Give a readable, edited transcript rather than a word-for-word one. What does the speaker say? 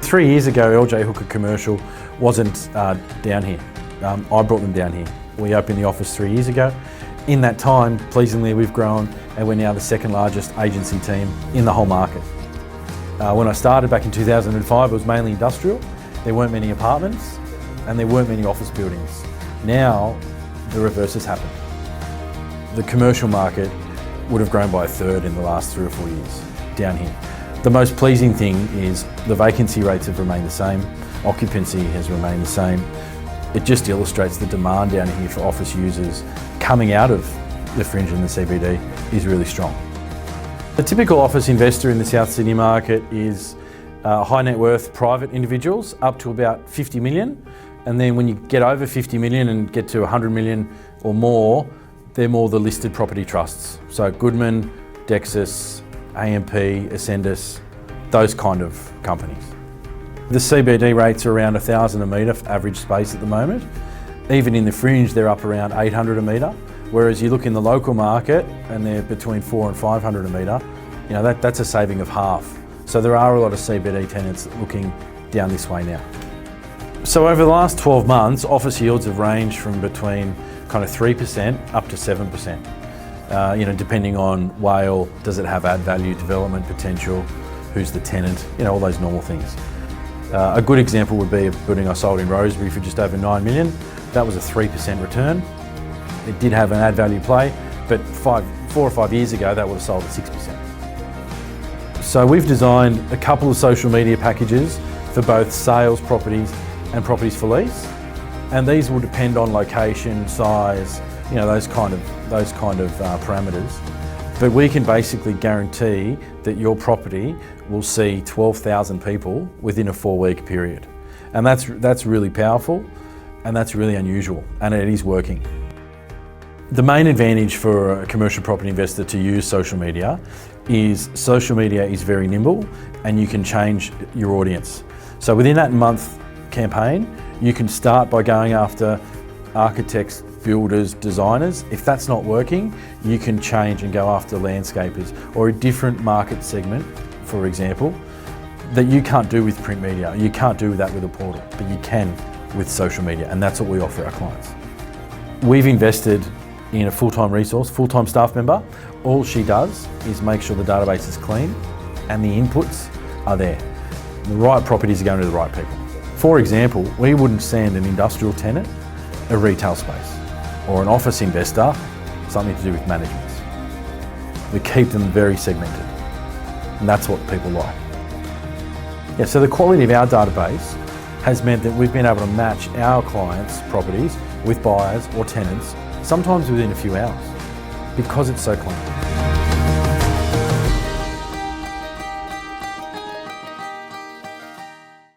3 years ago, LJ Hooker Commercial wasn't down here. I brought them down here. We opened the office 3 years ago. In that time, pleasingly, we've grown and we're now the second largest agency team in the whole market. When I started back in 2005, it was mainly industrial. There weren't many apartments and there weren't many office buildings. Now, the reverse has happened. The commercial market would have grown by a third in the last 3 or 4 years down here. The most pleasing thing is the vacancy rates have remained the same, occupancy has remained the same. It just illustrates the demand down here for office users coming out of the fringe and the CBD is really strong. The typical office investor in the South Sydney market is high net worth private individuals up to about 50 million. And then when you get over 50 million and get to 100 million or more, they're more the listed property trusts. So Goodman, Dexus, AMP, Ascendus, those kind of companies. The CBD rates are around 1,000 a metre for average space at the moment. Even in the fringe, they're up around 800 a metre. Whereas you look in the local market and they're between 400 and 500 a metre, you know, that's a saving of half. So there are a lot of CBD tenants looking down this way now. So over the last 12 months, office yields have ranged from between kind of 3% up to 7%. You know, depending on WALE, does it have add value, development potential, who's the tenant, you know, all those normal things. A good example would be a building I sold in Rosebery for just over 9 million. That was a 3% return. It did have an add value play, but 4 or 5 years ago, that would have sold at 6%. So we've designed a couple of social media packages for both sales properties and properties for lease. And these will depend on location, size, you know, those kind of parameters. But we can basically guarantee that your property will see 12,000 people within a 4-week period. And that's really powerful and that's really unusual, and it is working. The main advantage for a commercial property investor to use social media is very nimble and you can change your audience. So within that month campaign, you can start by going after architects, builders, designers. If that's not working, you can change and go after landscapers or a different market segment, for example, that you can't do with print media. You can't do that with a portal, but you can with social media, and that's what we offer our clients. We've invested in a full-time resource, full-time staff member. All she does is make sure the database is clean and the inputs are there. The right properties are going to the right people. For example, we wouldn't send an industrial tenant a retail space or an office investor something to do with management. We keep them very segmented, and that's what people like. Yeah, so the quality of our database has meant that we've been able to match our clients' properties with buyers or tenants, sometimes within a few hours, because it's so clean.